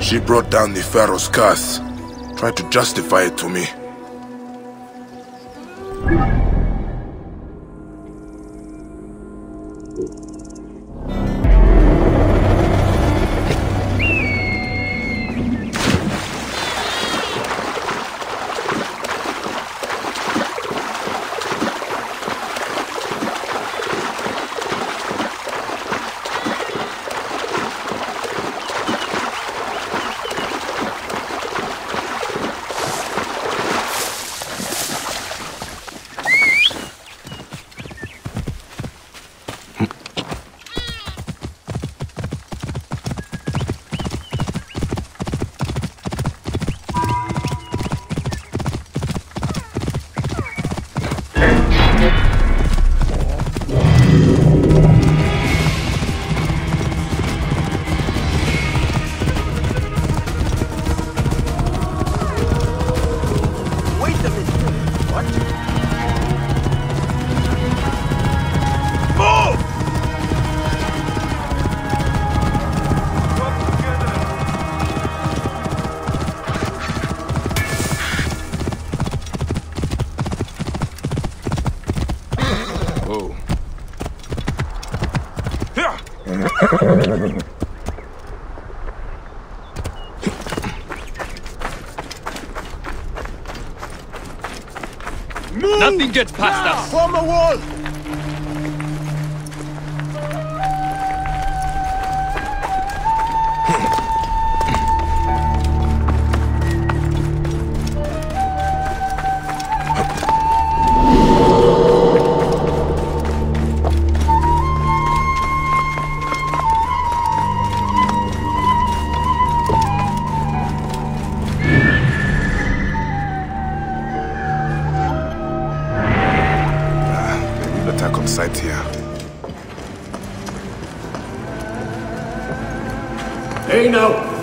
She brought down the Pharaoh's curse. Tried to justify it to me. Nothing gets past us! Form a wall! Site here. Hey now!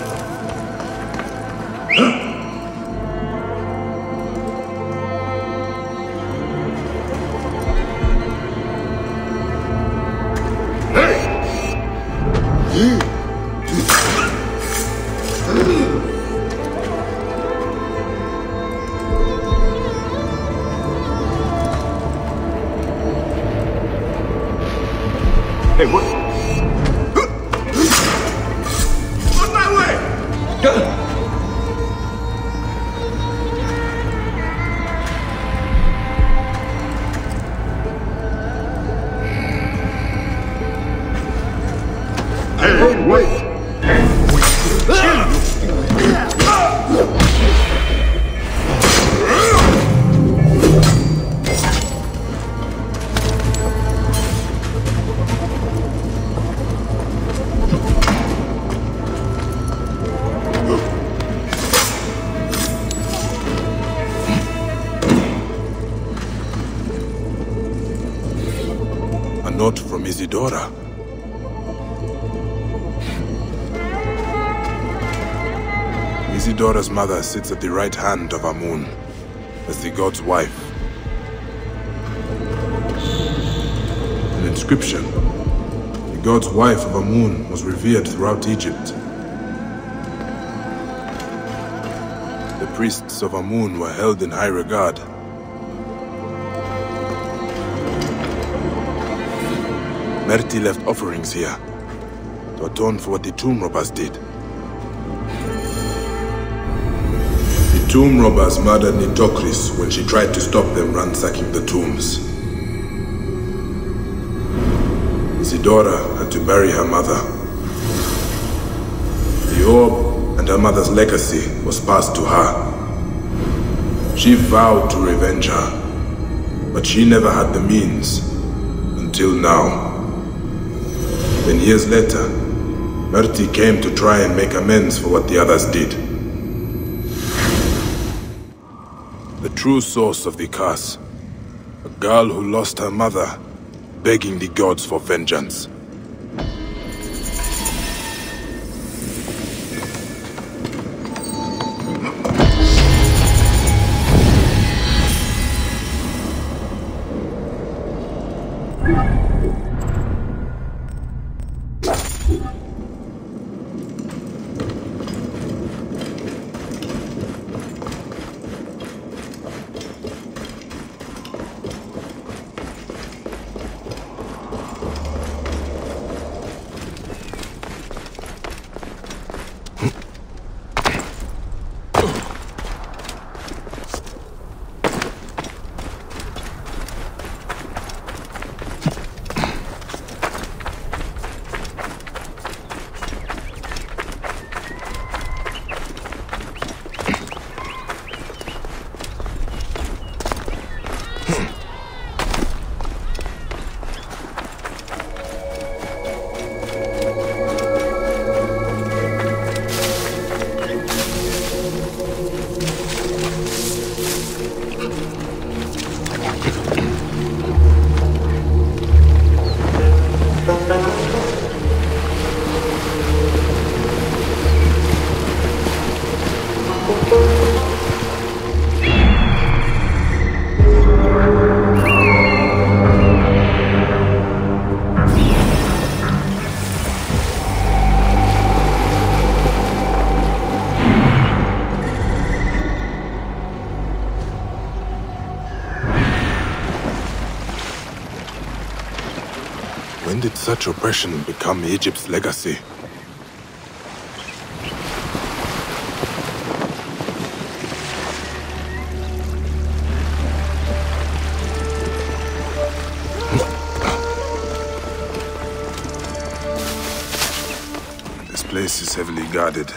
Hey, what? On my way! Hey, wait! A note from Isidora. Isidora's mother sits at the right hand of Amun as the god's wife. An inscription. The god's wife of Amun was revered throughout Egypt. The priests of Amun were held in high regard. Merti left offerings here to atone for what the tomb robbers did. The tomb robbers murdered Nitocris when she tried to stop them ransacking the tombs. Isidora had to bury her mother. The orb and her mother's legacy was passed to her. She vowed to revenge her, but she never had the means until now. Then years later, Merti came to try and make amends for what the others did. The true source of the curse, a girl who lost her mother, begging the gods for vengeance. When did such oppression become Egypt's legacy? This place is heavily guarded.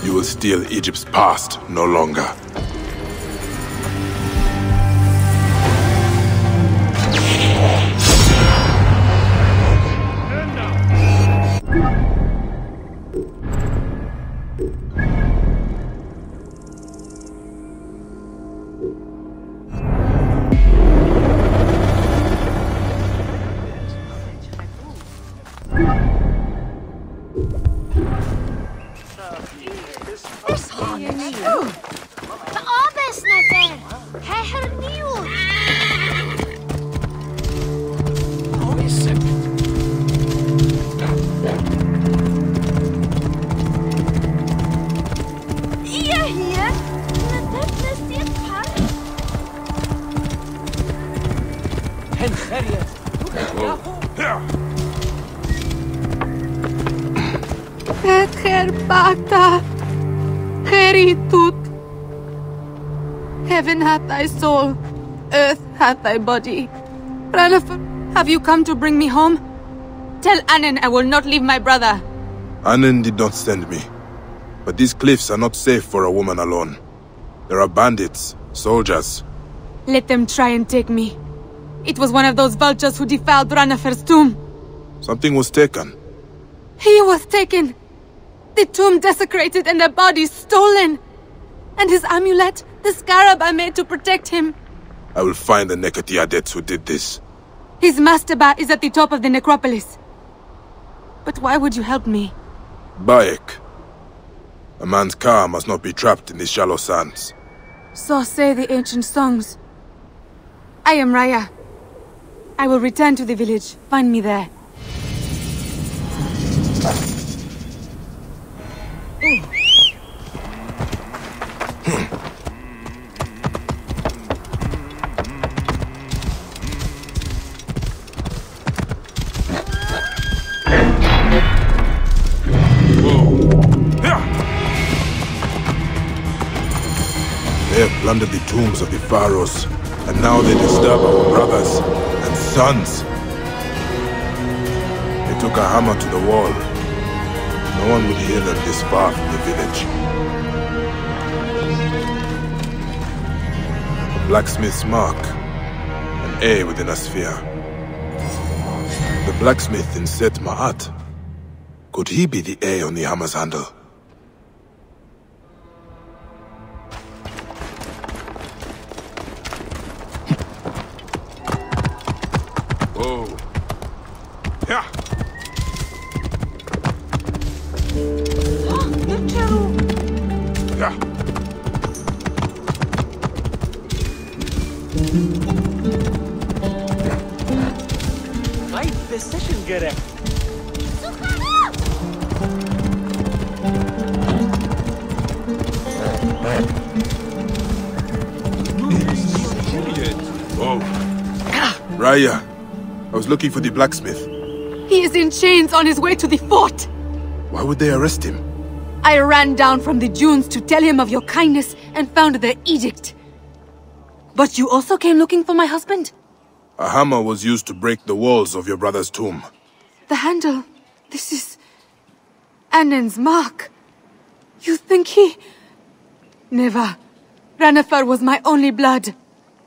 You will steal Egypt's past no longer. Heaven hath thy soul, earth hath thy body. Ranafer, have you come to bring me home? Tell Annen I will not leave my brother. Annen did not send me. But these cliffs are not safe for a woman alone. There are bandits, soldiers. Let them try and take me. It was one of those vultures who defiled Ranafer's tomb. Something was taken. He was taken. The tomb desecrated and the body stolen. And his amulet, the scarab I made to protect him. I will find the Nekati adepts who did this. His mastaba is at the top of the necropolis. But why would you help me? Bayek. A man's car must not be trapped in these shallow sands. So say the ancient songs. I am Raya. I will return to the village. Find me there. They have plundered the tombs of the pharaohs, and now they disturb our brothers and sons. They took a hammer to the wall. No one would hear them this far from the village. A blacksmith's mark. An A within a sphere. The blacksmith in Set Ma'at. Could he be the A on the hammer's handle? Whoa. Yeah. Yeah. Right decision, Gerek. Whoa. Raya, I was looking for the blacksmith. He is in chains on his way to the fort. Why would they arrest him? I ran down from the dunes to tell him of your kindness and found the edict. But you also came looking for my husband? A hammer was used to break the walls of your brother's tomb. The handle... This is... Annen's mark. You think he... Never. Ranefar was my only blood.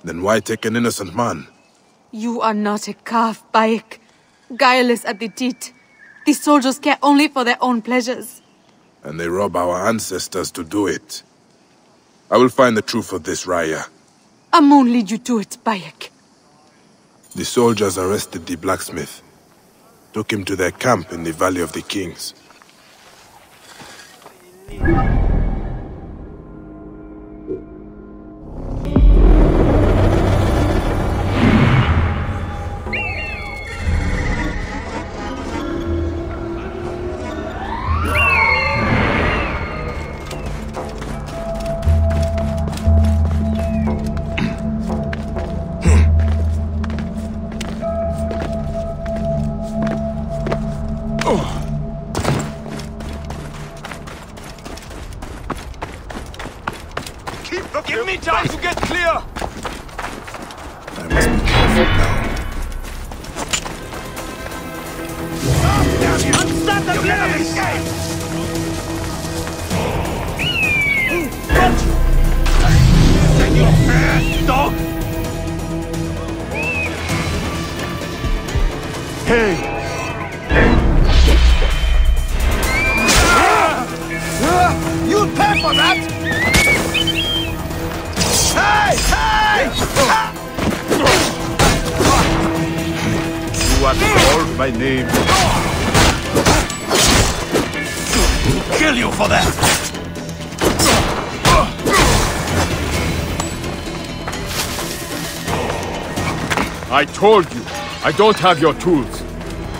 Then why take an innocent man? You are not a calf, Bayek. Guileless at the teat. The soldiers care only for their own pleasures. And they rob our ancestors to do it. I will find the truth of this, Raya. Amun lead you to it, Bayek. The soldiers arrested the blacksmith. Took him to their camp in the Valley of the Kings. Give me time to get clear! I must be careful now. Unstand the blaze! Take your ass, dog! Hey! You'll pay for that! Hey! Hey! You are called by name. We'll kill you for that! I told you, I don't have your tools.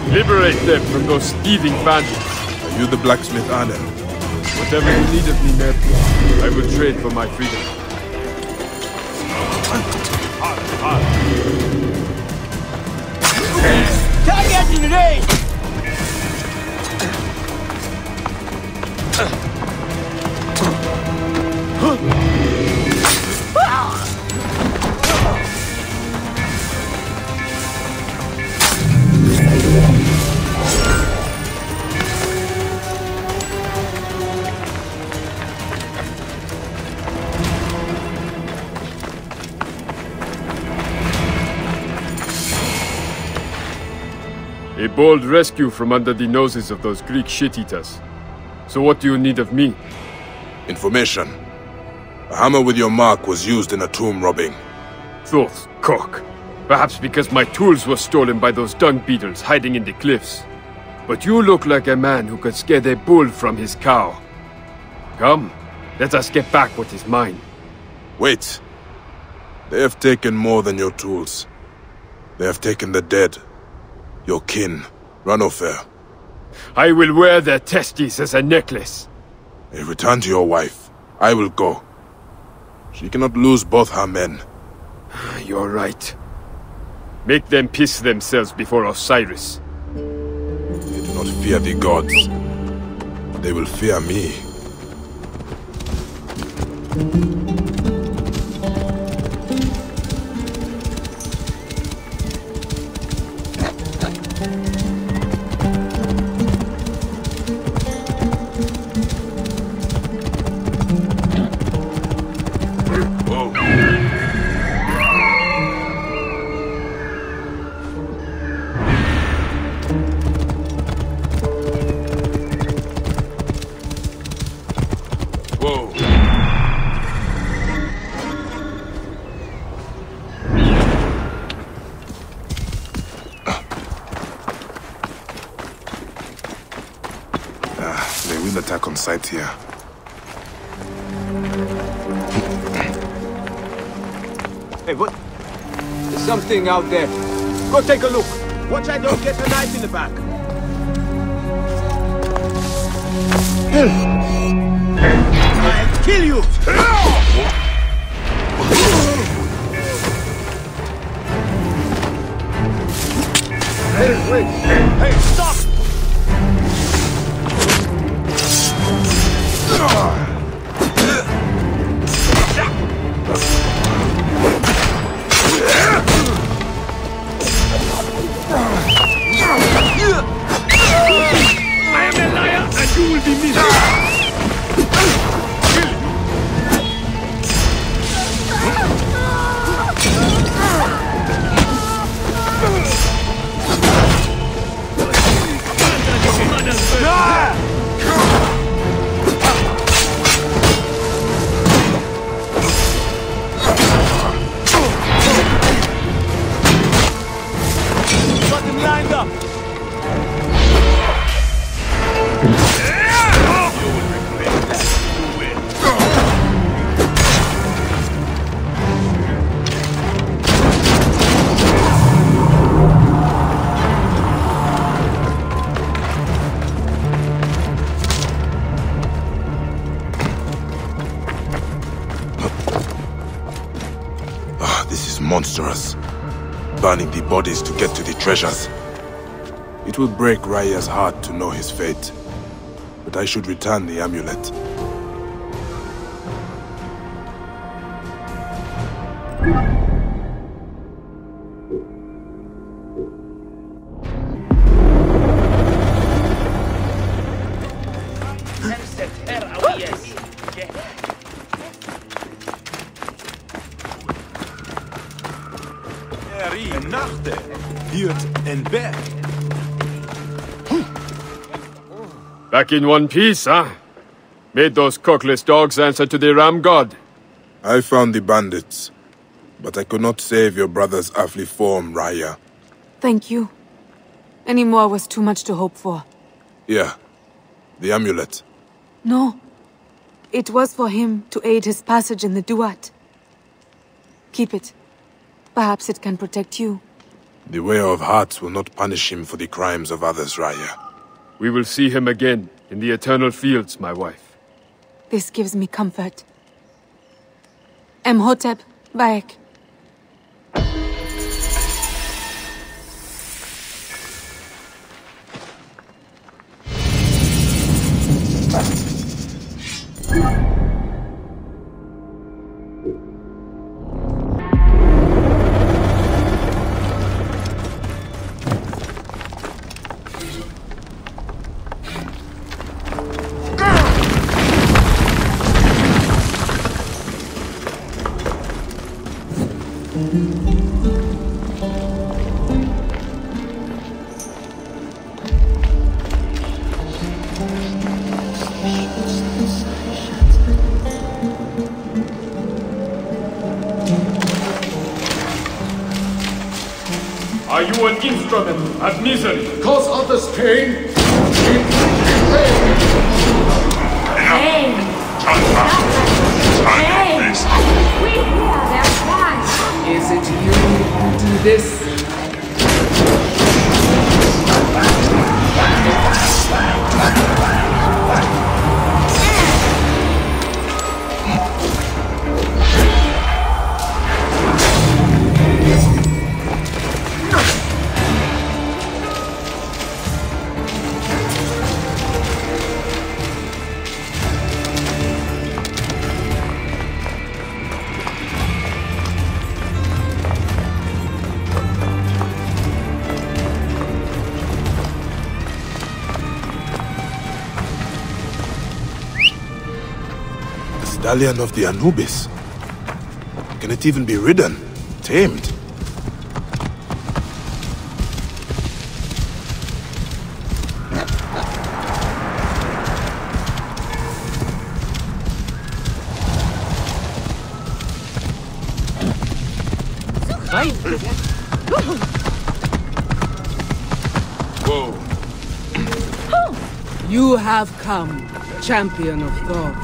Liberate them from those thieving bandits. Are you the blacksmith, Arnhem? Whatever you need of me, Ned, I will trade for my freedom. Target in range! A bold rescue from under the noses of those Greek shit-eaters. So what do you need of me? Information. A hammer with your mark was used in a tomb robbing. Thoughts, cock. Perhaps because my tools were stolen by those dung beetles hiding in the cliffs. But you look like a man who could scare the bull from his cow. Come, let us get back what is mine. Wait. They have taken more than your tools. They have taken the dead. Your kin, Ranofir. I will wear their testes as a necklace. Return to your wife. I will go. She cannot lose both her men. You're right. Make them piss themselves before Osiris. They do not fear the gods. They will fear me. They will attack on sight here. Hey, what? There's something out there. Go take a look. Watch I don't get a knife in the back. I'll kill you! Hey, wait! Hey, stop! monstrous, burning the bodies to get to the treasures. It will break Raya's heart to know his fate, but I should return the amulet. Back in one piece, huh? Made those cockless dogs answer to the ram god? I found the bandits, but I could not save your brother's earthly form, Raya. Thank you. Any more was too much to hope for. Here, the amulet. No. It was for him to aid his passage in the Duat. Keep it. Perhaps it can protect you. The Wearer of Hearts will not punish him for the crimes of others, Raya. We will see him again in the Eternal Fields, my wife. This gives me comfort. Emhotep, Bayek. Are you an instrument of misery? Cause others pain. Hey! Hey! We hear their cries! Is it you who do this? Stallion of the Anubis. Can it even be ridden? Tamed? Whoa. You have come, champion of God.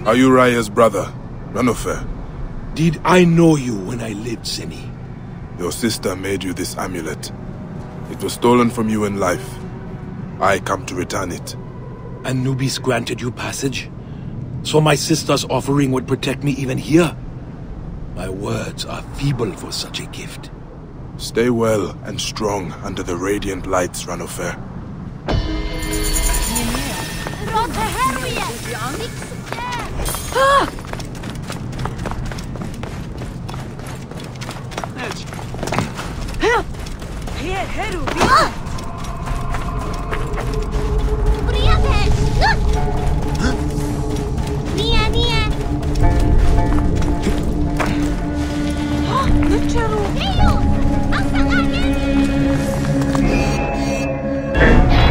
Are you Raya's brother, Ranofer? Did I know you when I lived, Seni? Your sister made you this amulet. It was stolen from you in life. I come to return it. Anubis granted you passage? So my sister's offering would protect me even here? My words are feeble for such a gift. Stay well and strong under the radiant lights, Ranofer.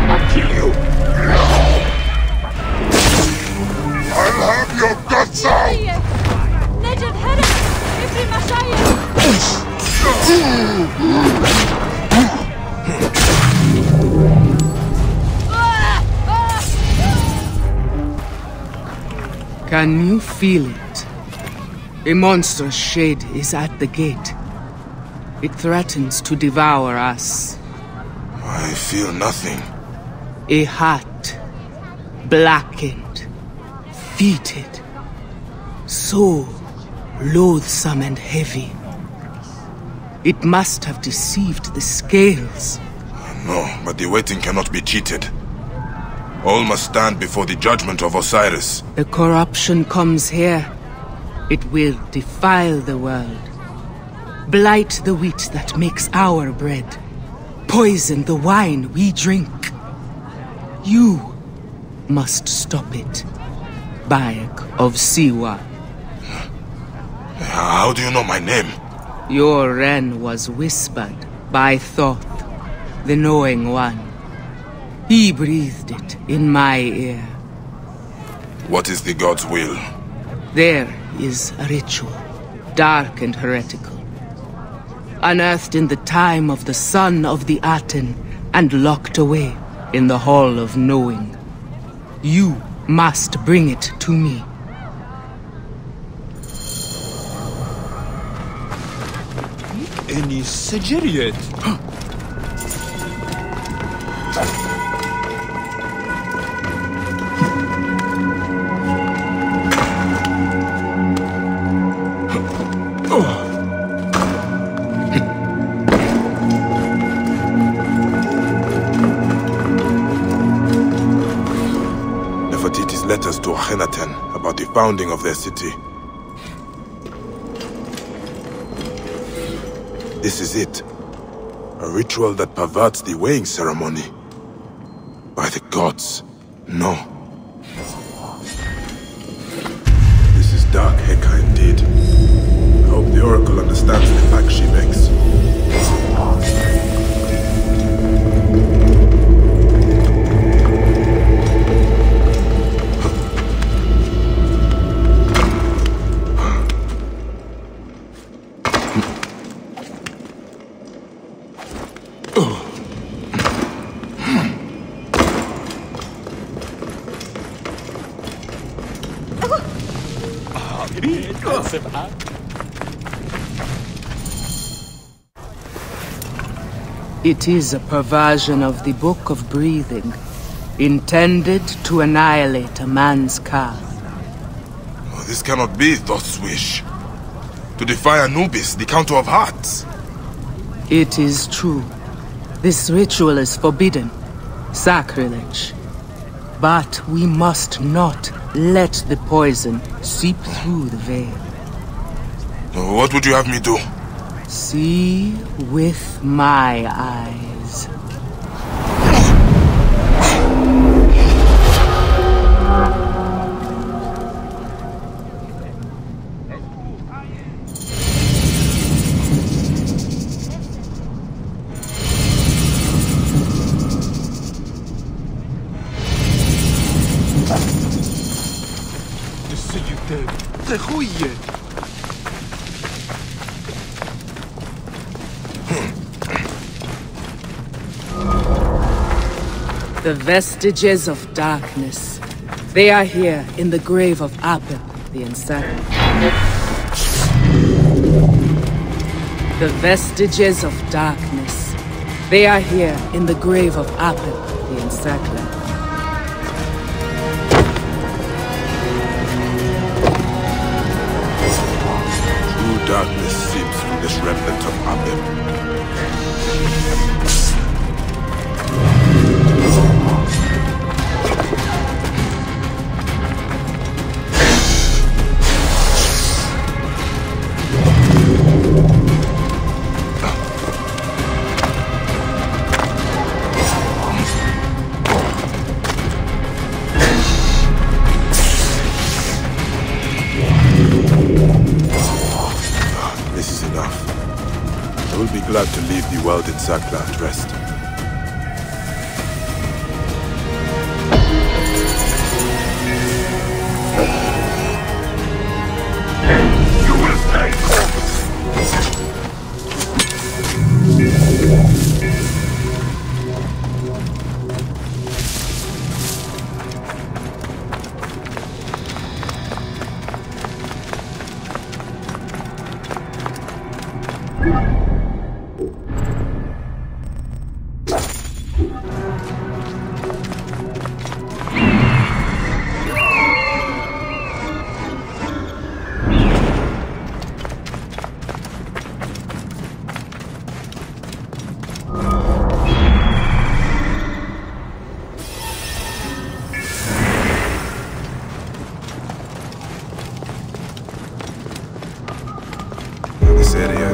I'll kill you. I'll have your guts out. Can you feel it? A monstrous shade is at the gate. It threatens to devour us. I feel nothing. A heart, blackened, fetid, so loathsome and heavy. It must have deceived the scales. No, but the waiting cannot be cheated. All must stand before the judgment of Osiris. The corruption comes here. It will defile the world. Blight the wheat that makes our bread. Poison the wine we drink. You must stop it, Bayek of Siwa. How do you know my name? Your Ren was whispered by Thoth, the knowing one. He breathed it in my ear. What is the god's will? There is a ritual, dark and heretical. Unearthed in the time of the son of the Aten and locked away in the Hall of Knowing. You must bring it to me. Any Sigiriet? Nefertiti's letters to Akhenaten about the founding of their city. This is it. A ritual that perverts the weighing ceremony. By the gods, no. This is dark Heka indeed. I hope the Oracle understands the pact she makes. It is a perversion of the Book of Breathing, intended to annihilate a man's ka. Oh, this cannot be Thoth's wish. To defy Anubis, the Counter of Hearts. It is true. This ritual is forbidden. Sacrilege. But we must not let the poison seep through the veil. What would you have me do? See with my eyes. The vestiges of darkness. They are here in the grave of Apep, the Encycler. The vestiges of darkness. They are here in the grave of Apep, the Encycler. True darkness seeps from this remnant of Apep. Glad to leave the world in Sakla at rest. You will pay.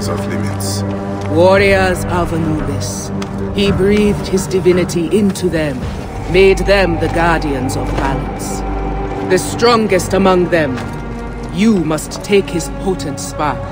Of limits. Warriors of Anubis. He breathed his divinity into them, made them the guardians of balance. The strongest among them. You must take his potent spark.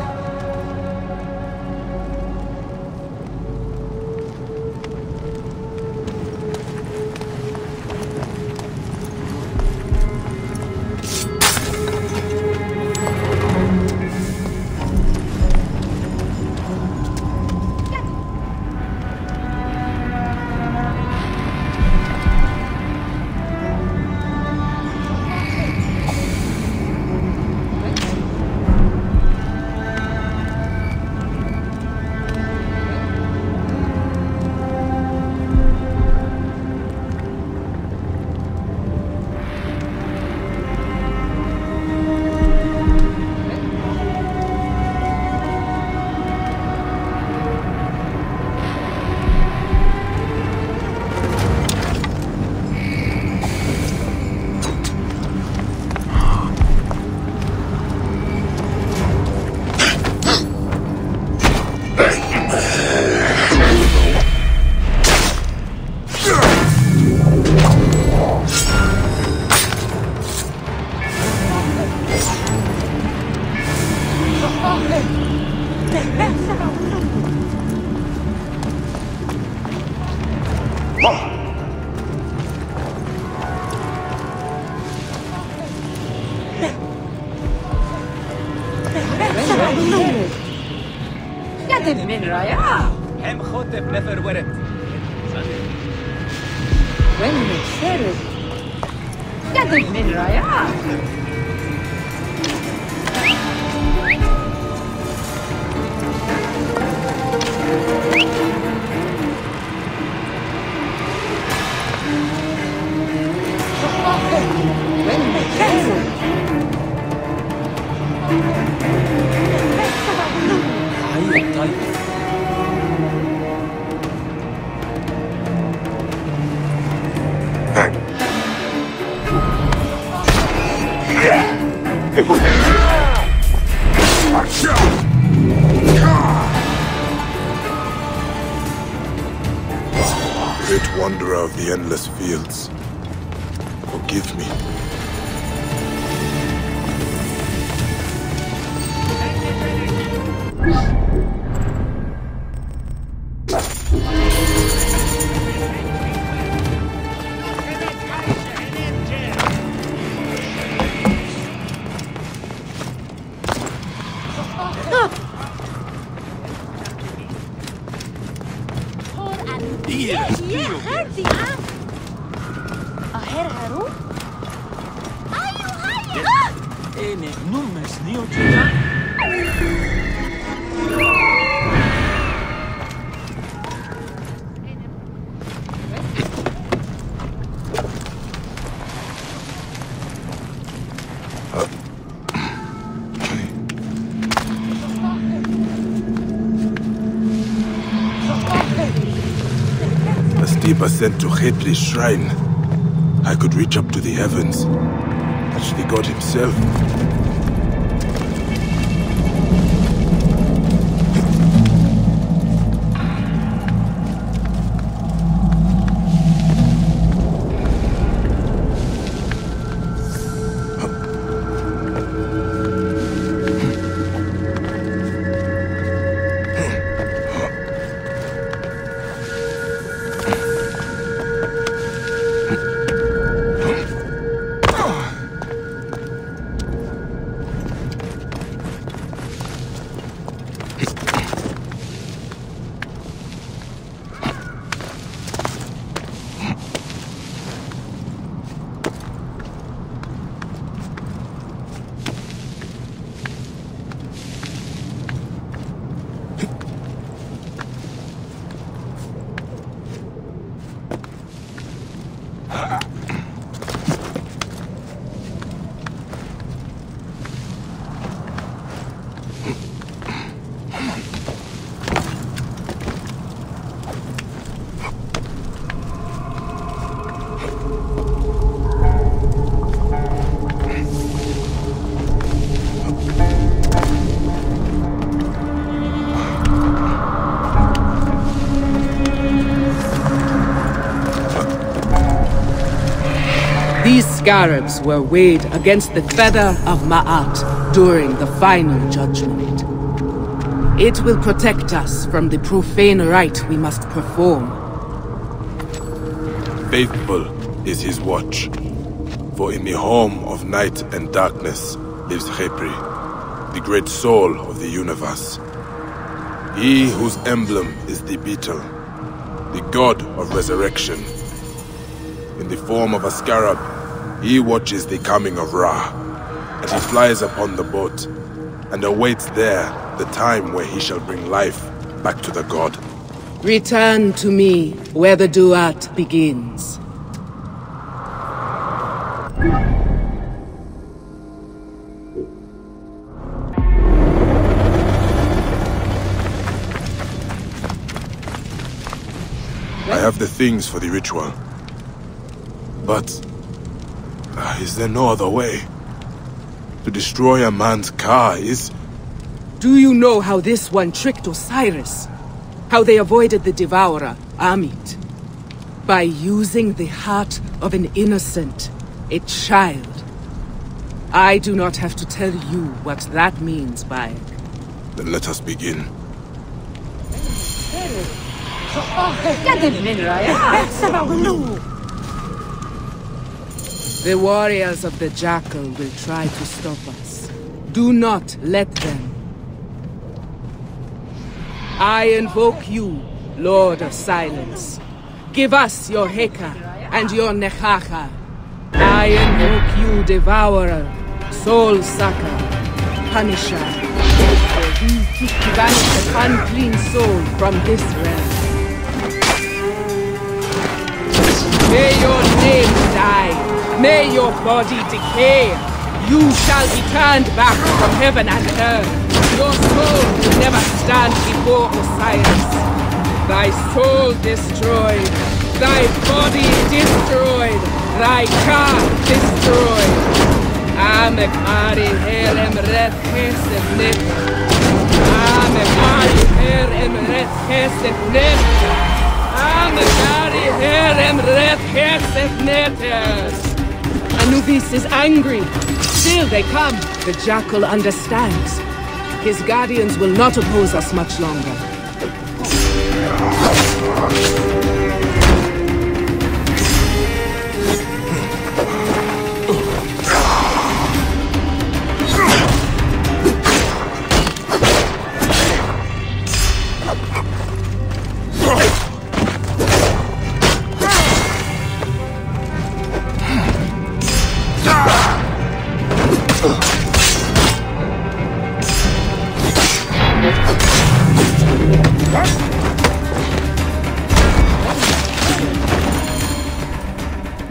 من رايعة هم خطف نفر ورد وين متسرد قدم من رايعة وين متسرد طيب Great wanderer of the endless fields, forgive me. A steep ascent to Khepri's shrine. I could reach up to the heavens, touch the god himself. These scarabs were weighed against the feather of Ma'at during the final judgment. It will protect us from the profane rite we must perform. Faithful is his watch. For in the home of night and darkness lives Khepri, the great soul of the universe. He whose emblem is the beetle, the god of resurrection. In the form of a scarab, he watches the coming of Ra, and he flies upon the boat, and awaits there the time where he shall bring life back to the god. Return to me where the duat begins. I have the things for the ritual. But is there no other way? To destroy a man's car is... Do you know how this one tricked Osiris? How they avoided the Devourer, Amit? By using the heart of an innocent, a child. I do not have to tell you what that means, Bayek. Then let us begin. The warriors of the Jackal will try to stop us. Do not let them. I invoke you, Lord of Silence. Give us your Heka and your Nechacha. I invoke you, Devourer, Soul Sucker, Punisher. For you to banish an unclean soul from this realm. May your name die. May your body decay. You shall be turned back from heaven and earth. Your soul will never stand before Osiris. Thy soul destroyed. Thy body destroyed. Thy car destroyed. Amek Ari Herem Red Kesef Net. Amek Ari Herem Red Kesef Net. Amek Ari Herem Red Kesef Net. Anubis is angry. Still they come. The Jackal understands. His guardians will not oppose us much longer.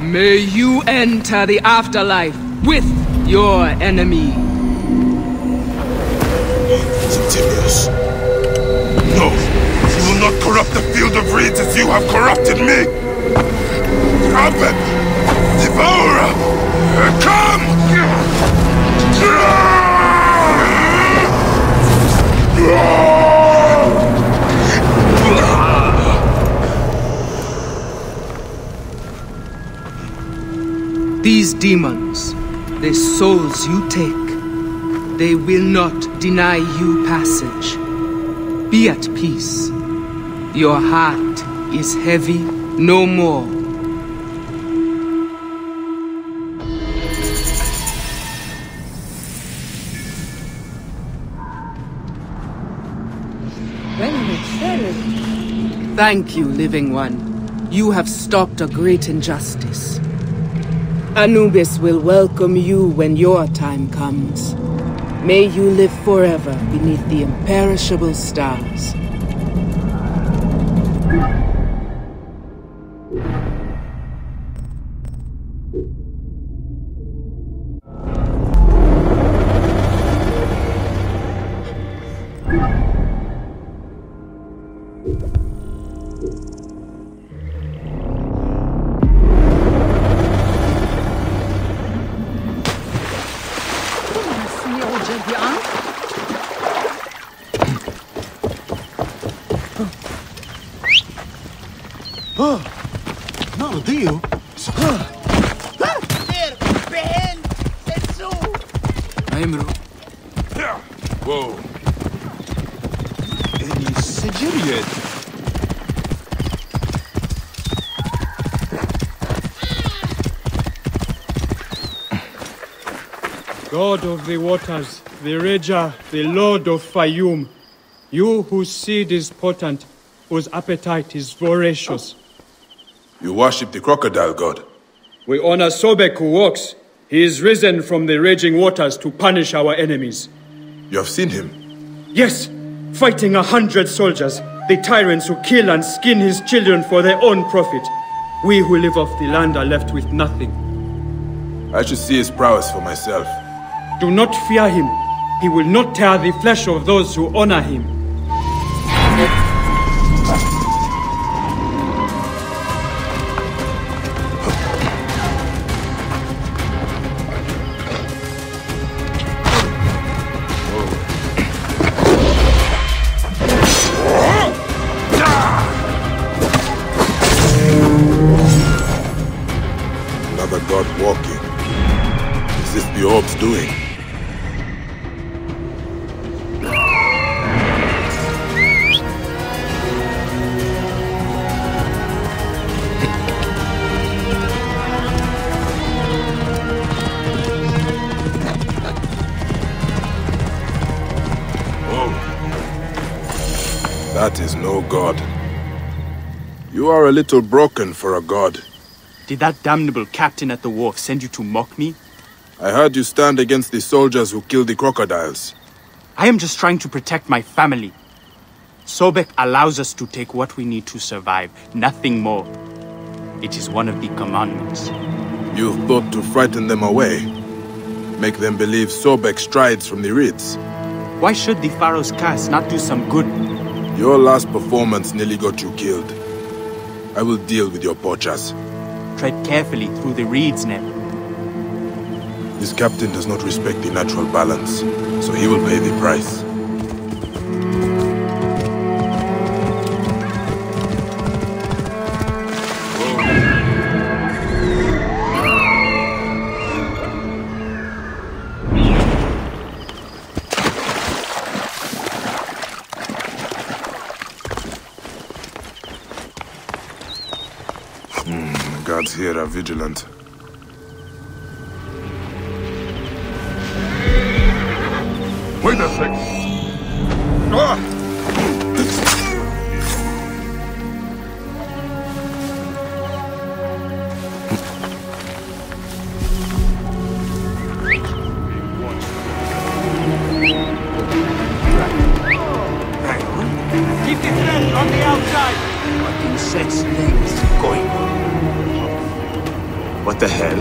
May you enter the afterlife with your enemy. Timius. No, you will not corrupt the field of reeds as you have corrupted me. Trumpet, devourer, come! These demons, the souls you take, they will not deny you passage. Be at peace. Your heart is heavy no more. Thank you, Living One. You have stopped a great injustice. Anubis will welcome you when your time comes. May you live forever beneath the imperishable stars. Não, Dio. Whoa. Ele segeria. God of the waters, the Raja, the Lord of Fayum, you whose seed is potent, whose appetite is voracious. You worship the crocodile god. We honor Sobek who walks. He is risen from the raging waters to punish our enemies. You have seen him? Yes, fighting 100 soldiers, the tyrants who kill and skin his children for their own profit. We who live off the land are left with nothing. I should see his prowess for myself. Do not fear him. He will not tear the flesh of those who honor him. Another god walking. Is this the orb's doing? That is no god. You are a little broken for a god. Did that damnable captain at the wharf send you to mock me? I heard you stand against the soldiers who killed the crocodiles. I am just trying to protect my family. Sobek allows us to take what we need to survive, nothing more. It is one of the commandments. You've thought to frighten them away. Make them believe Sobek strides from the reeds. Why should the Pharaoh's curse not do some good? Your last performance nearly got you killed. I will deal with your poachers. Tread carefully through the reeds, Ned. This captain does not respect the natural balance, so he will pay the price. Guards here are vigilant. Wait a sec. Keep the threat on the outside. What insects legs going on? What the hell?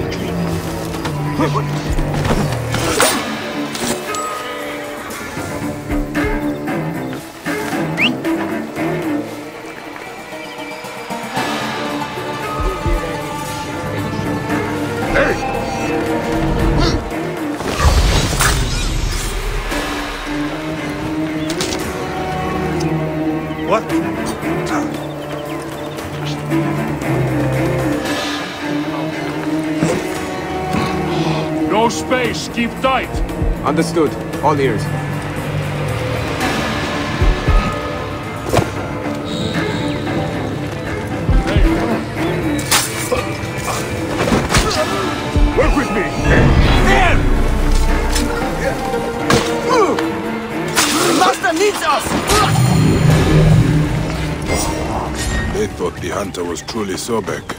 What? No space, keep tight! Understood. All ears. Work with me! The master needs us! They thought the hunter was truly Sobek.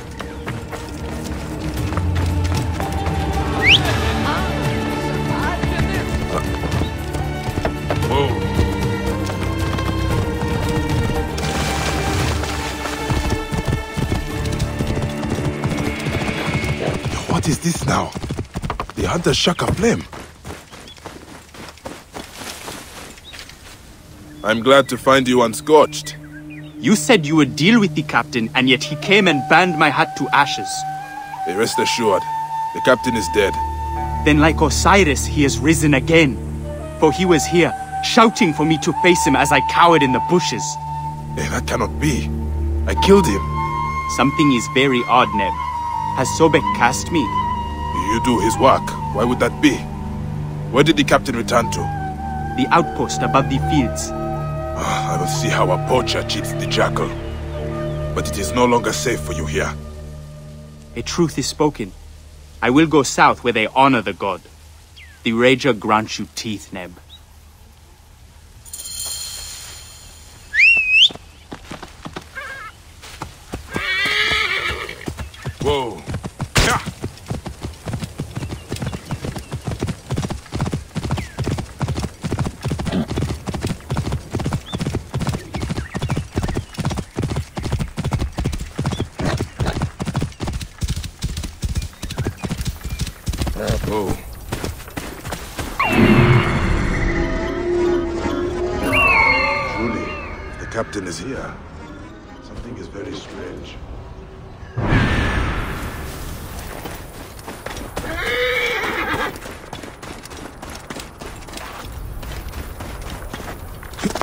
What is this now? The hunter struck a flame. I'm glad to find you unscorched. You said you would deal with the captain, and yet he came and burned my hut to ashes. Rest assured, the captain is dead. Then like Osiris, he has risen again. For he was here, shouting for me to face him as I cowered in the bushes. That cannot be. I killed him. Something is very odd, Neb. Has Sobek cast me? You do his work. Why would that be? Where did the captain return to? The outpost above the fields. I will see how a poacher cheats the jackal. But it is no longer safe for you here. A truth is spoken. I will go south where they honor the god. The Rager grants you teeth, Neb. Whoa. Oh. Truly, the captain is here. Something is very strange.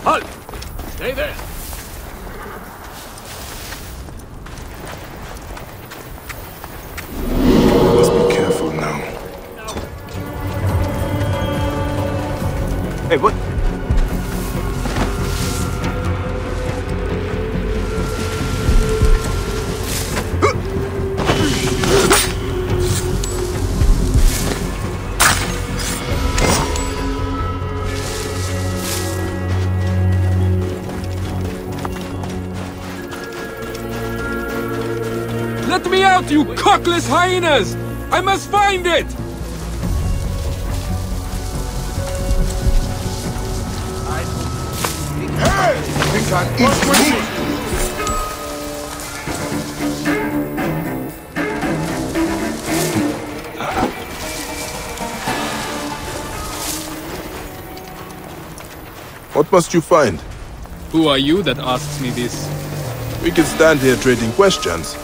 Halt! Stay there! I must be careful now. Hey, what? Let me out, you cockless hyenas! I must find it! What must you find? Who are you that asks me this? We can stand here trading questions,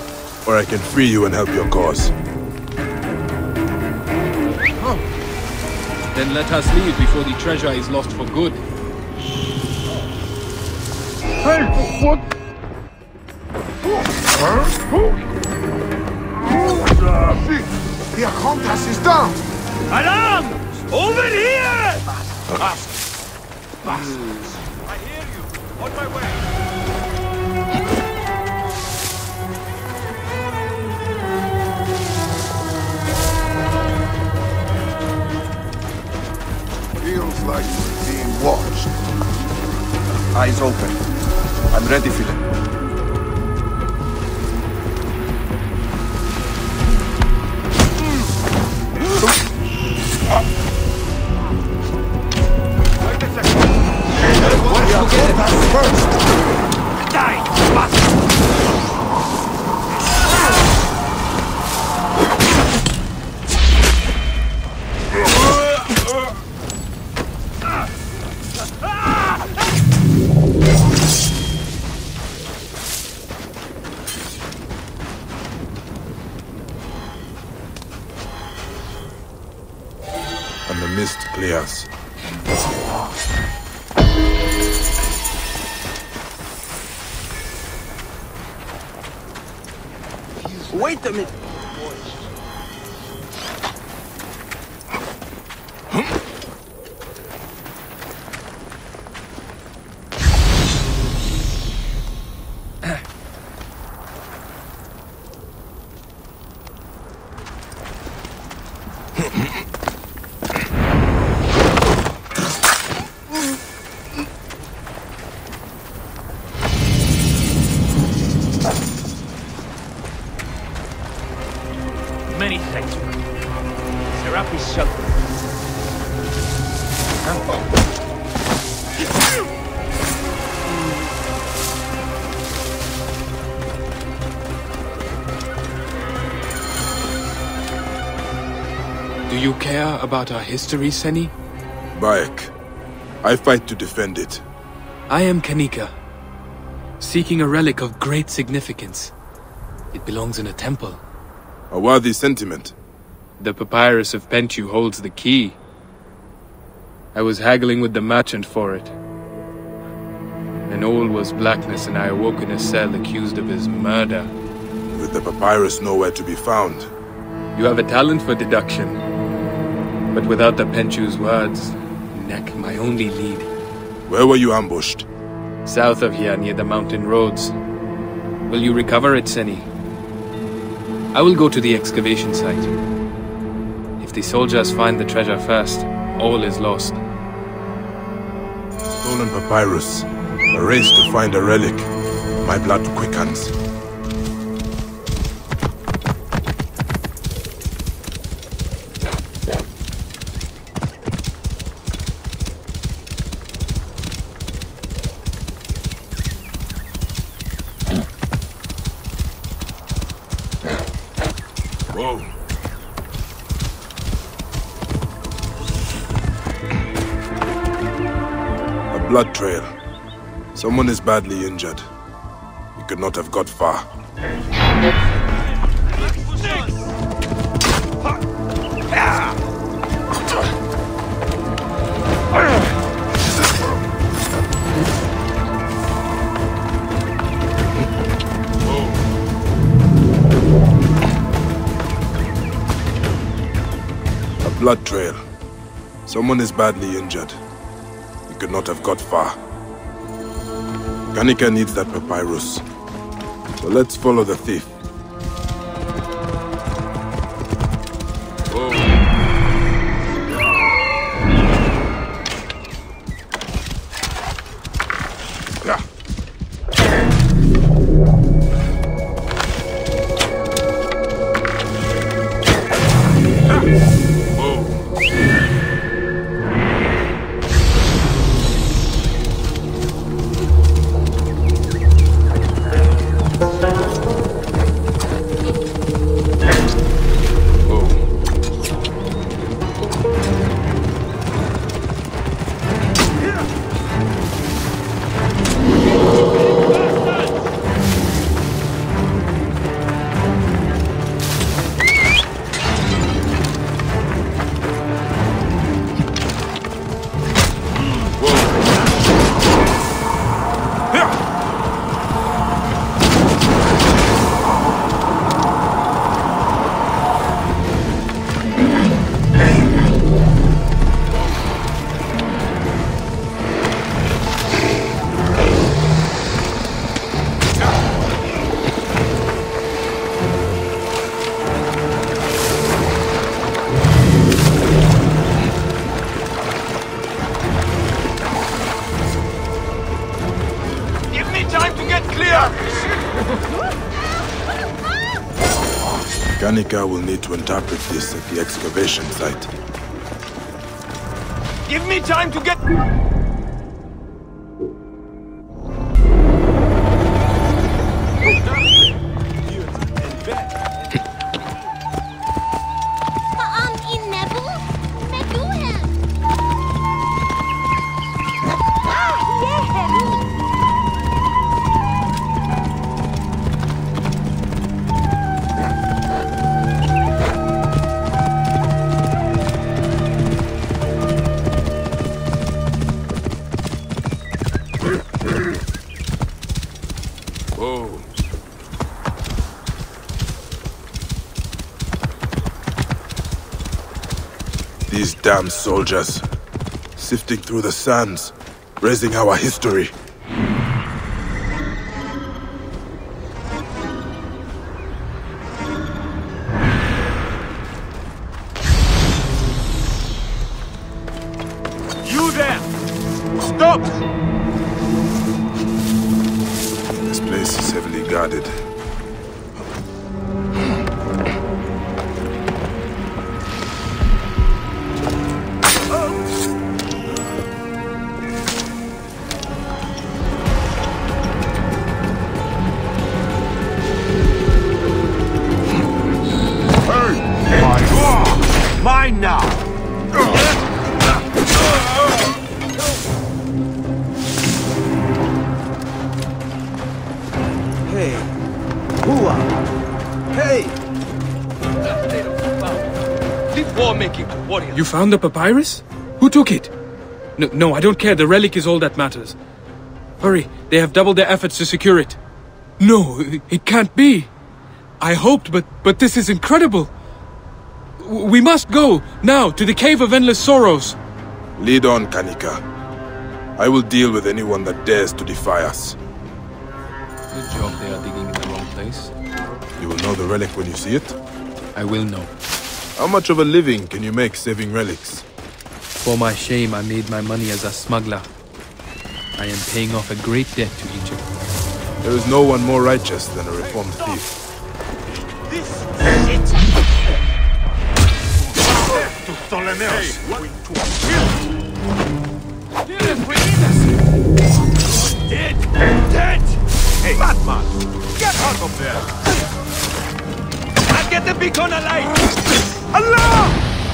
or I can free you and help your cause. Then let us leave before the treasure is lost for good. Hey, what? The accomplice is down! Alarm! Over here! I hear you. On my way. Feels like being watched. Eyes open. I'm ready, Philip. clears. Wait a minute. Many thanks, Seraphis shelter. Do you care about our history, Seni? Bayek, I fight to defend it. I am Kanika, seeking a relic of great significance. It belongs in a temple. A worthy sentiment. The papyrus of Pentu holds the key. I was haggling with the merchant for it. And all was blackness, and I awoke in a cell accused of his murder. With the papyrus nowhere to be found. You have a talent for deduction. But without the Pentu's words, neck my only lead. Where were you ambushed? South of here, near the mountain roads. Will you recover it, Seni? I will go to the excavation site. If the soldiers find the treasure first, all is lost. Stolen papyrus. A race to find a relic. My blood quickens. Whoa. A blood trail. Someone is badly injured. We could not have got far. Blood trail. Someone is badly injured. We could not have got far. Kanika needs that papyrus. So let's follow the thief. Kanika will need to interpret this at the excavation site. Give me time to get... Whoa. These damn soldiers, sifting through the sands, raising our history. You there! Stop! This place is heavily guarded. Mine now! Hey! Hua! Hey! Leave war making, warrior. You found the papyrus? Who took it? No, I don't care. The relic is all that matters. Hurry, they have doubled their efforts to secure it. No, it can't be. I hoped, but this is incredible. We must go, now, to the Cave of Endless Sorrows. Lead on, Kanika. I will deal with anyone that dares to defy us. Good job they are digging in the wrong place. You will know the relic when you see it? I will know. How much of a living can you make saving relics? For my shame, I made my money as a smuggler. I am paying off a great debt to Egypt. There is no one more righteous than a reformed thief. This is it! To Ptolemeus! Dead! Dead! Hey, Batman! Get out of there! I'll get the beacon alight! Allah!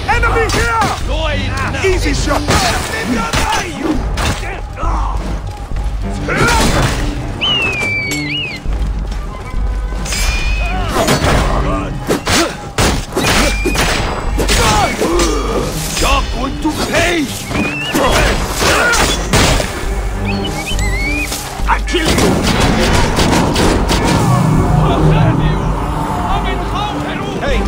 Enemy here! Easy shot! You're going to pay! I kill you! Hey!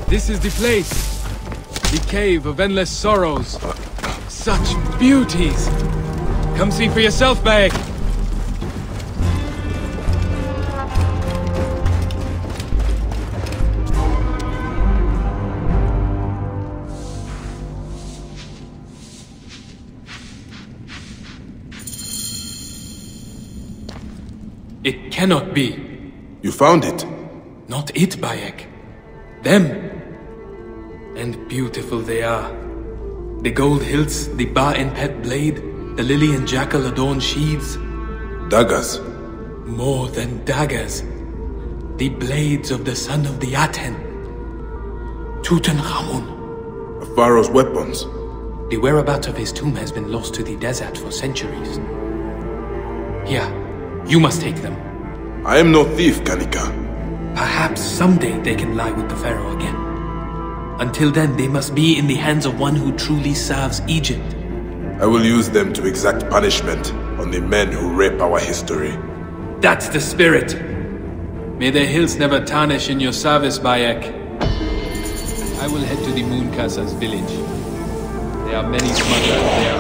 This is the place. The Cave of Endless Sorrows. Such beauties. Come see for yourself, Bayek. It cannot be. You found it? Not it, Bayek. Them. And beautiful they are. The gold hilts, the bar and pet blade, the lily and jackal adorned sheaths. Daggers? More than daggers. The blades of the son of the Aten. Tutankhamun. The pharaoh's weapons? The whereabouts of his tomb has been lost to the desert for centuries. Here, you must take them. I am no thief, Kanika. Perhaps someday they can lie with the pharaoh again. Until then, they must be in the hands of one who truly serves Egypt. I will use them to exact punishment on the men who rape our history. That's the spirit. May the hills never tarnish in your service, Bayek. I will head to the Mooncasa's village. There are many smugglers there.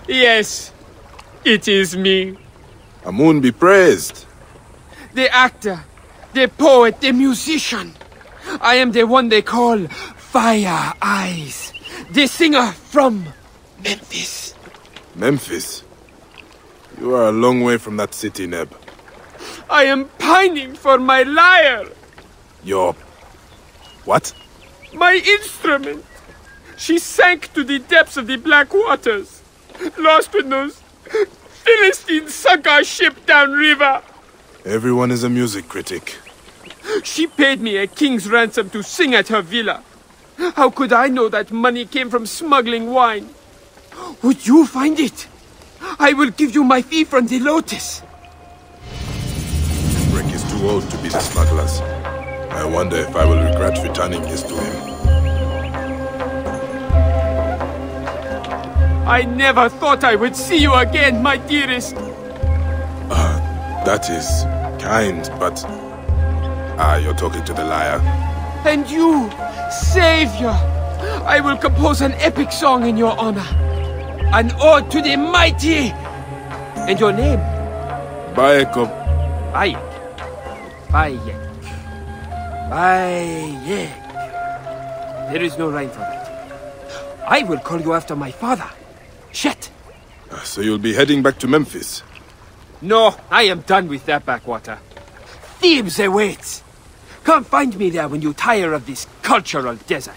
Yes, It is me. Amun be praised. The actor, the poet, the musician. I am the one they call Fire Eyes. The singer from Memphis. Memphis? You are a long way from that city, Neb. I am pining for my lyre. Your... what? My instrument. She sank to the depths of the black waters. Lost when those Philistines sunk our ship downriver. Everyone is a music critic. She paid me a king's ransom to sing at her villa. How could I know that money came from smuggling wine? Would you find it? I will give you my fee from the Lotus. Rick is too old to be the smugglers. I wonder if I will regret returning this to him. I never thought I would see you again, my dearest. That is kind, but... you're talking to the liar. And you, Savior, I will compose an epic song in your honor. An ode to the mighty. And your name? Bayeko. Bayek. Bayek. Bayek. There is no rhyme for that. I will call you after my father. Shet. So you'll be heading back to Memphis? No, I am done with that backwater. Thebes awaits. Come find me there when you tire of this cultural desert.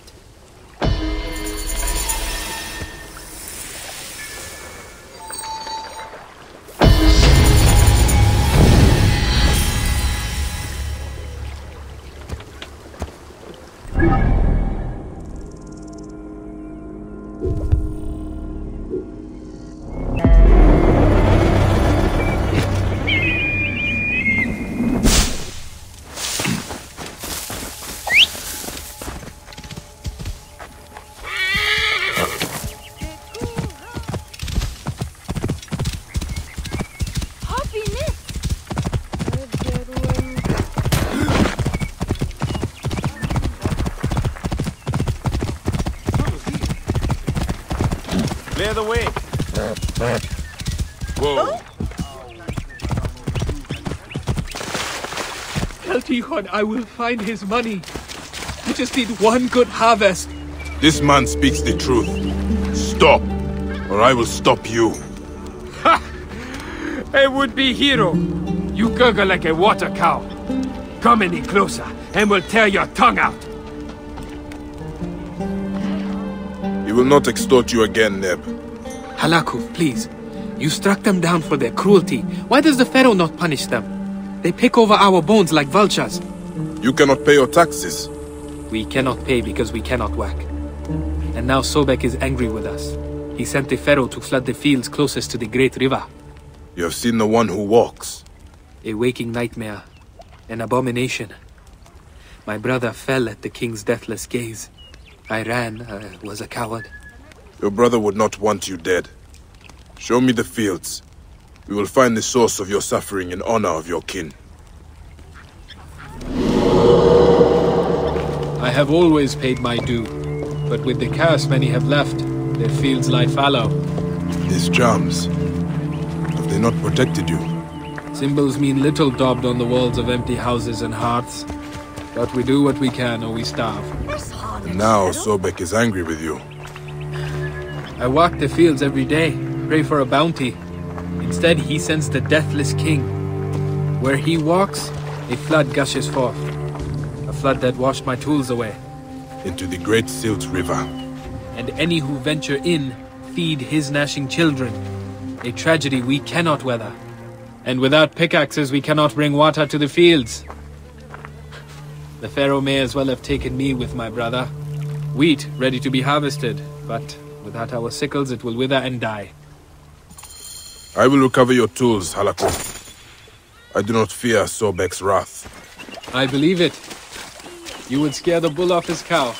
Clear the way. Whoa. Tell Tikhon I will find his money. I just need one good harvest. This man speaks the truth. Stop, or I will stop you. Ha! A would-be hero. You gurgle like a water cow. Come any closer, and we'll tear your tongue out. He will not extort you again, Neb. Halakov, please. You struck them down for their cruelty. Why does the Pharaoh not punish them? They pick over our bones like vultures. You cannot pay your taxes. We cannot pay because we cannot work. And now Sobek is angry with us. He sent the Pharaoh to flood the fields closest to the Great River. You have seen the one who walks. A waking nightmare. An abomination. My brother fell at the king's deathless gaze. I ran, was a coward. Your brother would not want you dead. Show me the fields. We will find the source of your suffering in honor of your kin. I have always paid my due, but with the curse many have left, their fields lie fallow. These charms, have they not protected you? Symbols mean little daubed on the walls of empty houses and hearths. But we do what we can or we starve. And now Sobek is angry with you. I walk the fields every day, pray for a bounty. Instead, he sends the deathless king. Where he walks, a flood gushes forth. A flood that washed my tools away. Into the great Silt River. And any who venture in, feed his gnashing children. A tragedy we cannot weather. And without pickaxes, we cannot bring water to the fields. The Pharaoh may as well have taken me with my brother. Wheat ready to be harvested, but without our sickles it will wither and die. I will recover your tools, Halakov. I do not fear Sobek's wrath. I believe it. You would scare the bull off his cow.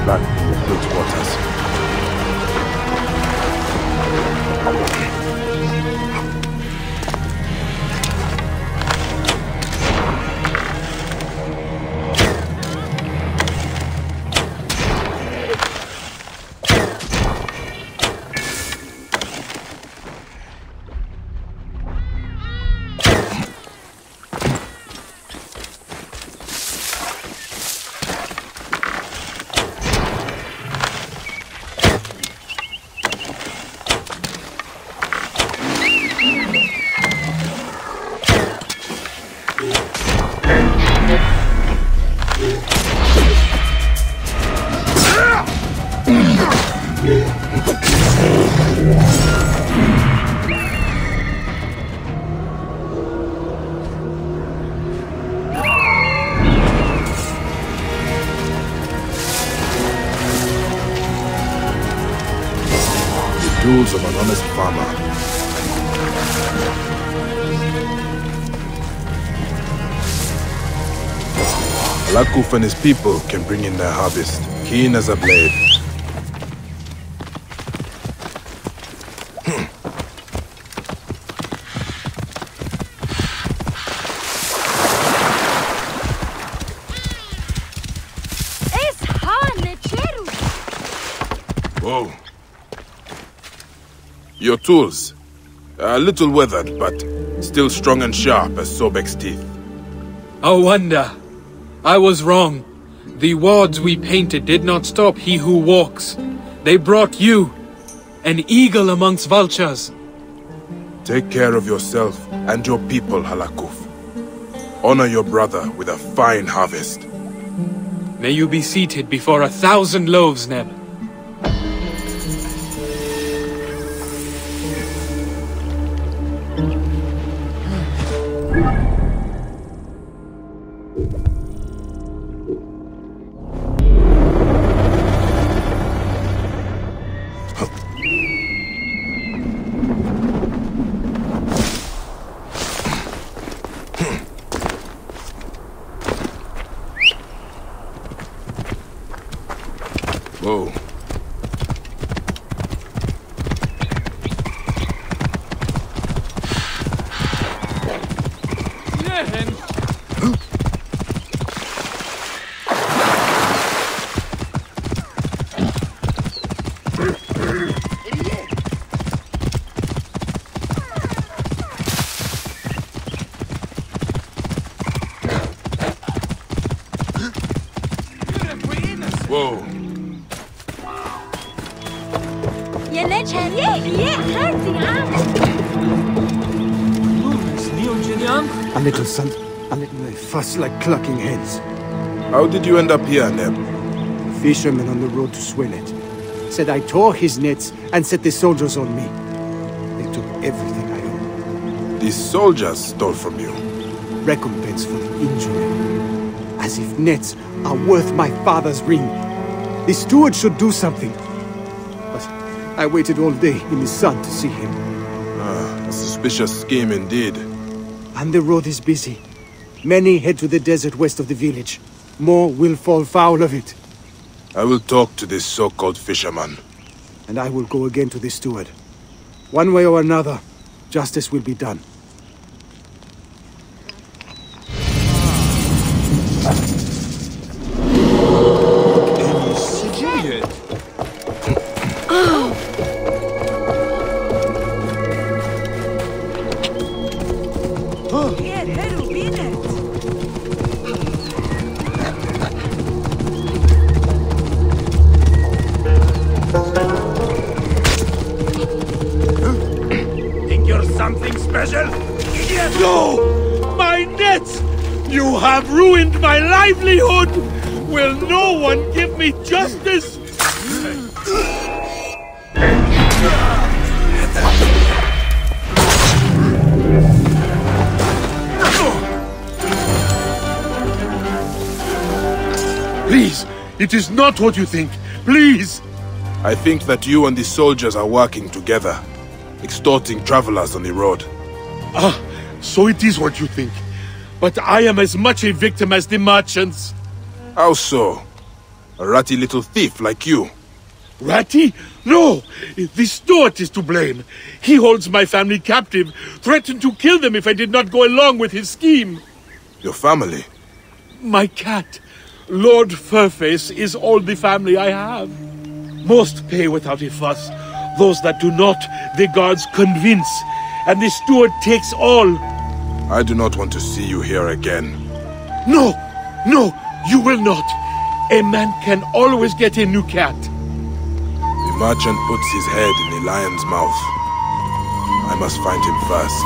back in the flute waters. Tools of an honest farmer. Alakuf and his people can bring in their harvest, keen as a blade. Whoa. Your tools. A little weathered, but still strong and sharp as Sobek's teeth. Oh, wonder. I was wrong. The wards we painted did not stop he who walks. They brought you, an eagle amongst vultures. Take care of yourself and your people, Halakuf. Honor your brother with a fine harvest. May you be seated before 1,000 loaves, Neb. Whoa. Whoa. A little sun, a little fuss like clucking hens. How did you end up here, Neb? The fisherman on the road to Swelet said I tore his nets and set the soldiers on me. They took everything I owned. These soldiers stole from you. Recompense for the injury. As if nets are worth my father's ring. The steward should do something. But I waited all day in the sun to see him. A suspicious scheme indeed. And the road is busy. Many head to the desert west of the village. More will fall foul of it. I will talk to this so-called fisherman. And I will go again to the steward. One way or another, justice will be done. No! My nets! You have ruined my livelihood! Will no one give me justice? Please, it is not what you think. Please! I think that you and the soldiers are working together, extorting travelers on the road. Ah, so it is what you think. But I am as much a victim as the merchants. How so? A ratty little thief like you. Ratty? No! The steward is to blame. He holds my family captive, threatened to kill them if I did not go along with his scheme. Your family? My cat, Lord Furface, is all the family I have. Most pay without a fuss. Those that do not, the guards convince, and the steward takes all. I do not want to see you here again. No! No! You will not! A man can always get a new cat. The merchant puts his head in a lion's mouth. I must find him first.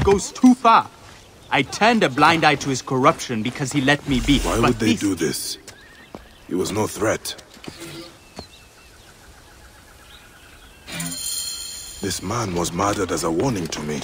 Goes too far. I turned a blind eye to his corruption because he let me be. Why would they do this? He was no threat. This man was murdered as a warning to me.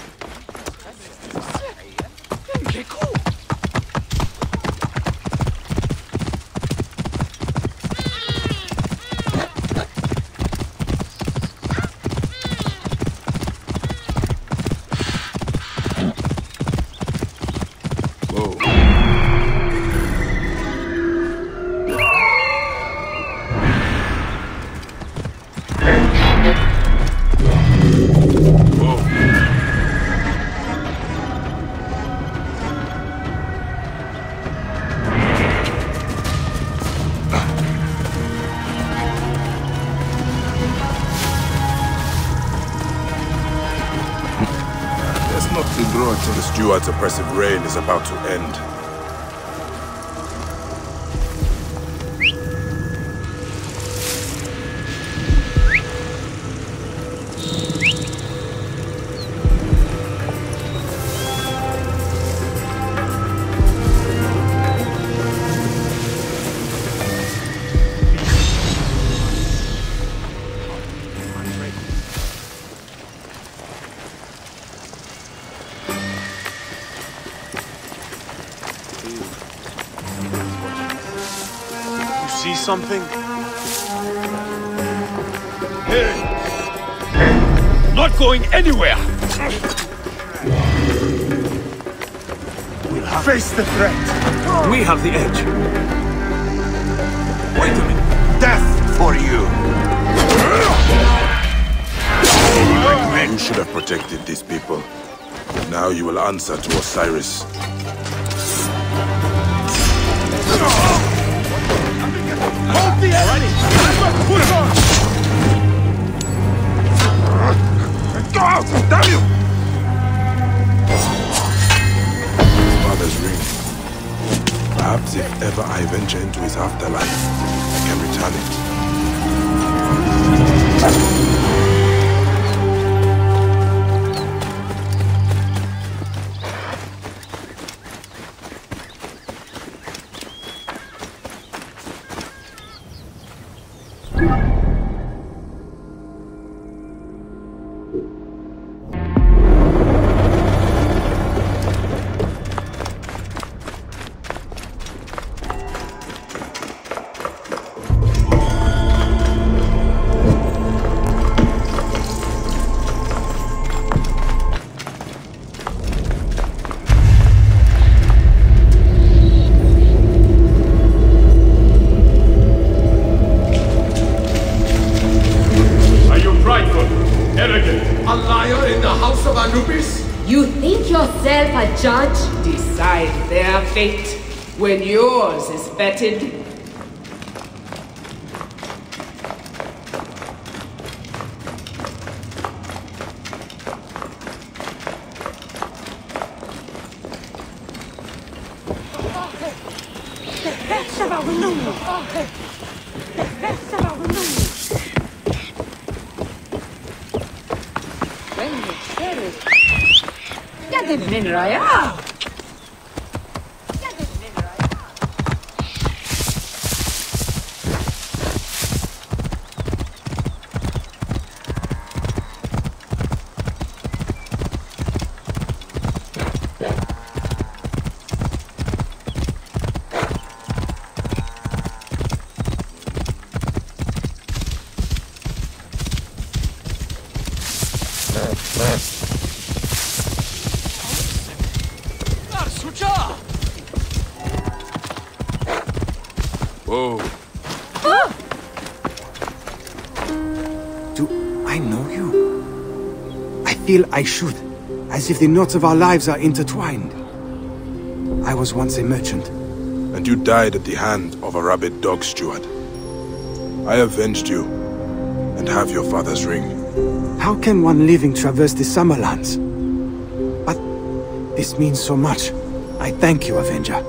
Until the steward's oppressive reign is about to end. See something? Hey! Not going anywhere! We'll face the threat. We have the edge. Wait a minute. Death for you! You should have protected these people. Now you will answer to Osiris. Hold the edge! Push on! Go out! Damn you! His father's ring. Perhaps if ever I venture into his afterlife, I can return it. You think yourself a judge? Decide their fate when yours is betted. Whoa. Do I know you? I feel I should, as if the knots of our lives are intertwined. I was once a merchant. And you died at the hand of a rabid dog steward. I avenged you, and have your father's ring. How can one living traverse the Summerlands? But this means so much. I thank you, Avenger.